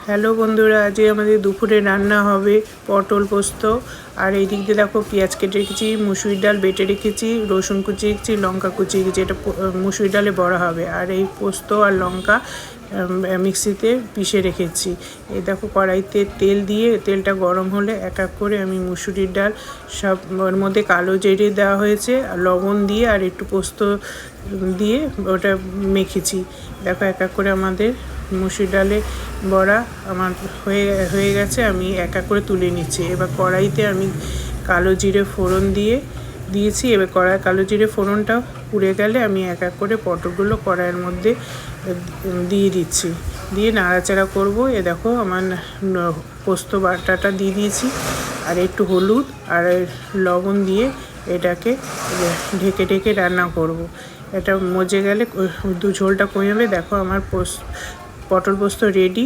Hello বন্ধুরা, আজকে আমাদের দুপুরে রান্না হবে পটল পোস্ত। আর এই দিক দিয়ে দেখো পেঁয়াজ কেটে রেখেছি, মুসুর ডাল বেটে রেখেছি, রসুন কুচিয়ে রেখেছি, লঙ্কা কুচিয়ে রেখেছি। এটা মুসুর ডালে বড়া হবে। আর এই পোস্ত আর লঙ্কা মিক্সিতে পিষে রেখেছি। এই দেখো কড়াইতে তেল দিয়ে তেলটা গরম হলে এক এক করে আমি মুসুরির ডাল সব ওর মধ্যে কালো জিরে দেওয়া হয়েছে, আর লবণ দিয়ে আর একটু পোস্ত দিয়ে ওটা মেখেছি। দেখো এক এক করে আমাদের মুসুর ডালে বড়া আমার হয়ে গেছে। আমি এক এক করে তুলে নিচ্ছি। এবার কড়াইতে আমি কালো জিরে ফোড়ন দিয়েছি। এবার কালো জিরে ফোড়নটা পুড়ে গেলে আমি এক এক করে পটলগুলো কড়াইয়ের মধ্যে দিয়ে দিচ্ছি, দিয়ে নাড়াচাড়া করব। এ দেখো আমার পোস্ত বাটাটা দিয়ে দিয়েছি, আর একটু হলুদ আর লবণ দিয়ে এটাকে ঢেকে ঢেকে রান্না করব। এটা মজে গেলে ঝোলটা কমে যাবে। দেখো আমার পটল পোস্ত রেডি।